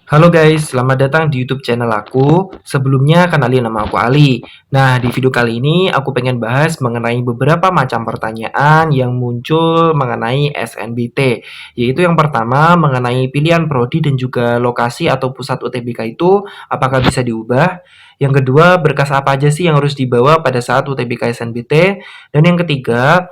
Halo guys, selamat datang di YouTube channel aku. Sebelumnya kenalin nama aku Ali. Nah, di video kali ini aku pengen bahas mengenai beberapa macam pertanyaan yang muncul mengenai SNBT. Yaitu yang pertama mengenai pilihan prodi dan juga lokasi atau pusat UTBK itu apakah bisa diubah? Yang kedua, berkas apa aja sih yang harus dibawa pada saat UTBK SNBT? Dan yang ketiga,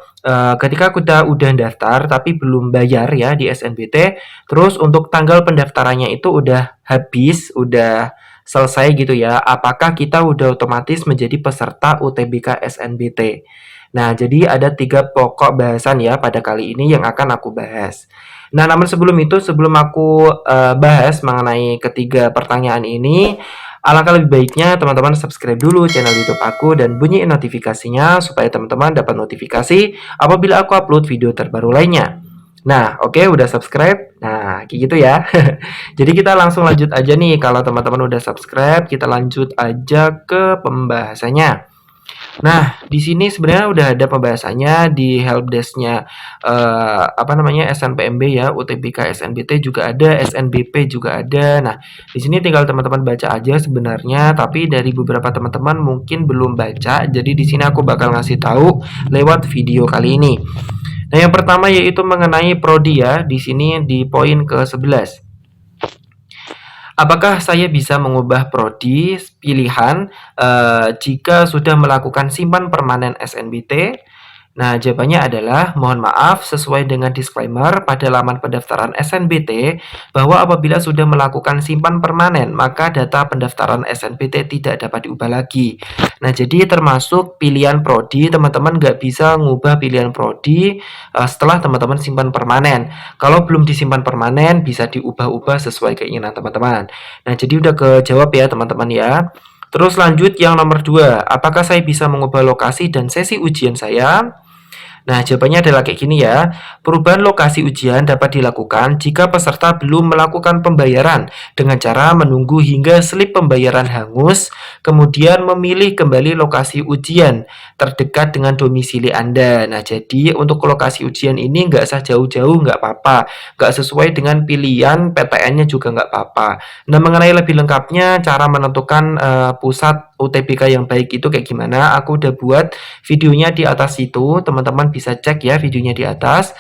ketika kita udah daftar tapi belum bayar ya di SNBT, terus untuk tanggal pendaftarannya itu udah habis, udah selesai gitu ya. Apakah kita udah otomatis menjadi peserta UTBK SNBT? Nah, jadi ada 3 pokok bahasan ya pada kali ini yang akan aku bahas. Nah, namun sebelum itu, sebelum aku bahas mengenai ketiga pertanyaan ini, alangkah lebih baiknya teman-teman subscribe dulu channel YouTube aku dan bunyiin notifikasinya supaya teman-teman dapat notifikasi apabila aku upload video terbaru lainnya. Nah, oke, udah subscribe. Nah, kayak gitu ya. Jadi kita langsung lanjut aja nih. Kalau teman-teman udah subscribe, kita lanjut aja ke pembahasannya. Nah, di sini sebenarnya udah ada pembahasannya di helpdesk-nya apa namanya SNPMB ya, UTBK SNBT juga ada, SNBP juga ada. Nah, di sini tinggal teman-teman baca aja sebenarnya, tapi dari beberapa teman-teman mungkin belum baca. Jadi di sini aku bakal ngasih tahu lewat video kali ini. Nah, yang pertama yaitu mengenai prodi ya, di sini di poin ke-11. Apakah saya bisa mengubah prodi pilihan jika sudah melakukan simpan permanen SNBT? Nah, jawabannya adalah mohon maaf sesuai dengan disclaimer pada laman pendaftaran SNBT bahwa apabila sudah melakukan simpan permanen, maka data pendaftaran SNBT tidak dapat diubah lagi. Nah, jadi termasuk pilihan prodi, teman-teman nggak bisa ngubah pilihan prodi setelah teman-teman simpan permanen. Kalau belum disimpan permanen, bisa diubah-ubah sesuai keinginan teman-teman. Nah, jadi udah kejawab ya teman-teman ya. Terus lanjut yang nomor 2, apakah saya bisa mengubah lokasi dan sesi ujian saya? Nah, jawabannya adalah kayak gini ya. Perubahan lokasi ujian dapat dilakukan jika peserta belum melakukan pembayaran dengan cara menunggu hingga slip pembayaran hangus, kemudian memilih kembali lokasi ujian terdekat dengan domisili Anda. Nah, jadi untuk lokasi ujian ini nggak usah jauh-jauh, nggak apa-apa. Nggak sesuai dengan pilihan PTN-nya juga nggak apa-apa. Nah, mengenai lebih lengkapnya cara menentukan pusat UTBK yang baik itu kayak gimana, aku udah buat videonya di atas itu, teman-teman bisa cek ya videonya di atas.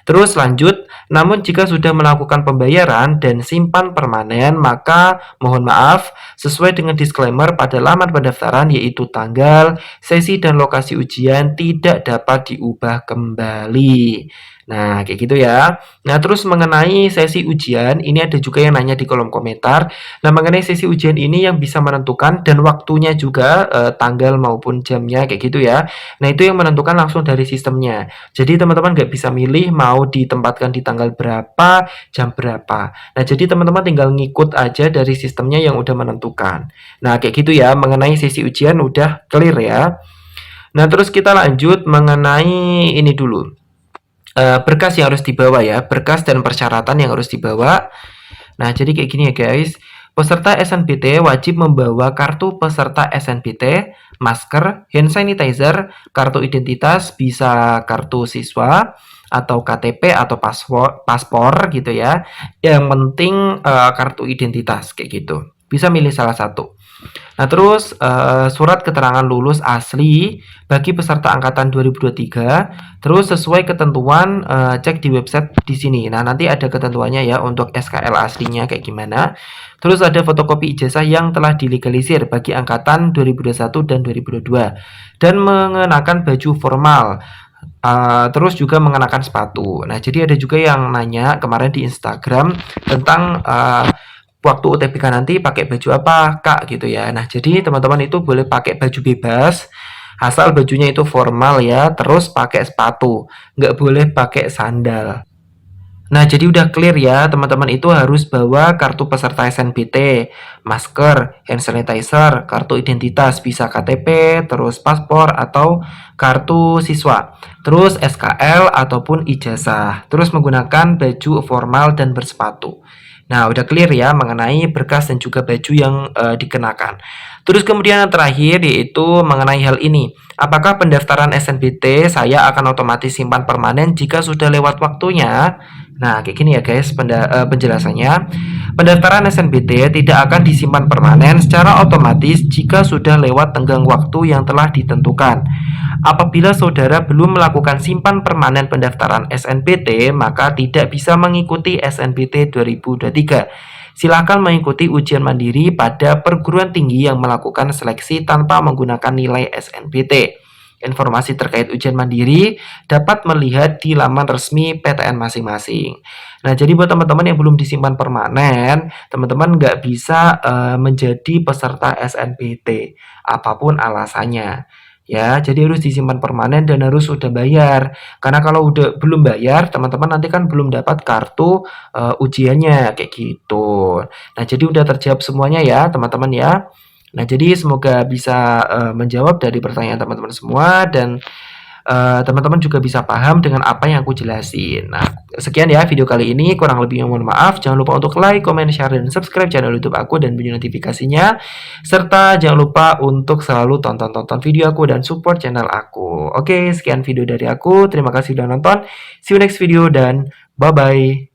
Terus lanjut, namun jika sudah melakukan pembayaran dan simpan permanen, maka mohon maaf, sesuai dengan disclaimer pada laman pendaftaran yaitu tanggal, sesi, dan lokasi ujian tidak dapat diubah kembali. Nah, kayak gitu ya. Nah, terus mengenai sesi ujian, ini ada juga yang nanya di kolom komentar. Nah, mengenai sesi ujian ini yang bisa menentukan dan waktunya juga tanggal maupun jamnya kayak gitu ya. Nah, itu yang menentukan langsung dari sistemnya. Jadi teman-teman nggak bisa milih mau ditempatkan di tanggal berapa, jam berapa. Nah, jadi teman-teman tinggal ngikut aja dari sistemnya yang udah menentukan. Nah, kayak gitu ya, mengenai sesi ujian udah clear ya. Nah, terus kita lanjut mengenai ini dulu. Berkas yang harus dibawa ya, berkas dan persyaratan yang harus dibawa. Nah, jadi kayak gini ya guys. Peserta SNBT wajib membawa kartu peserta SNBT, masker, hand sanitizer, kartu identitas, bisa kartu siswa, atau KTP atau paspor gitu ya. Yang penting kartu identitas kayak gitu. Bisa milih salah satu. Nah, terus surat keterangan lulus asli bagi peserta angkatan 2023, terus sesuai ketentuan cek di website di sini. Nah, nanti ada ketentuannya ya untuk SKL aslinya kayak gimana. Terus ada fotokopi ijazah yang telah dilegalisir bagi angkatan 2021 dan 2022 dan mengenakan baju formal. Terus juga mengenakan sepatu. Nah, jadi ada juga yang nanya kemarin di Instagram tentang waktu UTBK nanti pakai baju apa kak gitu ya. Nah, jadi teman-teman itu boleh pakai baju bebas asal bajunya itu formal ya, terus pakai sepatu, nggak boleh pakai sandal. Nah, jadi udah clear ya, teman-teman itu harus bawa kartu peserta SNBT, masker, hand sanitizer, kartu identitas, bisa KTP, terus paspor atau kartu siswa, terus SKL ataupun ijazah, terus menggunakan baju formal dan bersepatu. Nah, udah clear ya mengenai berkas dan juga baju yang dikenakan. Terus kemudian yang terakhir yaitu mengenai hal ini. Apakah pendaftaran SNBT saya akan otomatis simpan permanen jika sudah lewat waktunya? Nah, kayak gini ya guys penjelasannya. Pendaftaran SNBT tidak akan disimpan permanen secara otomatis jika sudah lewat tenggang waktu yang telah ditentukan. Apabila saudara belum melakukan simpan permanen pendaftaran SNBT, maka tidak bisa mengikuti SNBT 2023. Silakan mengikuti ujian mandiri pada perguruan tinggi yang melakukan seleksi tanpa menggunakan nilai SNBT. Informasi terkait ujian mandiri dapat melihat di laman resmi PTN masing-masing. Nah, jadi buat teman-teman yang belum disimpan permanen, teman-teman nggak bisa menjadi peserta SNBT, apapun alasannya. Ya, jadi harus disimpan permanen dan harus sudah bayar. Karena kalau udah belum bayar, teman-teman nanti kan belum dapat kartu ujiannya kayak gitu. Nah, jadi udah terjawab semuanya ya, teman-teman ya. Nah, jadi semoga bisa menjawab dari pertanyaan teman-teman semua dan teman-teman juga bisa paham dengan apa yang aku jelasin. Nah, sekian ya video kali ini. Kurang lebihnya mohon maaf. Jangan lupa untuk like, comment, share, dan subscribe channel YouTube aku dan bunyi notifikasinya. Serta jangan lupa untuk selalu tonton-tonton video aku dan support channel aku. Oke, sekian video dari aku. Terima kasih sudah nonton. See you next video dan bye-bye.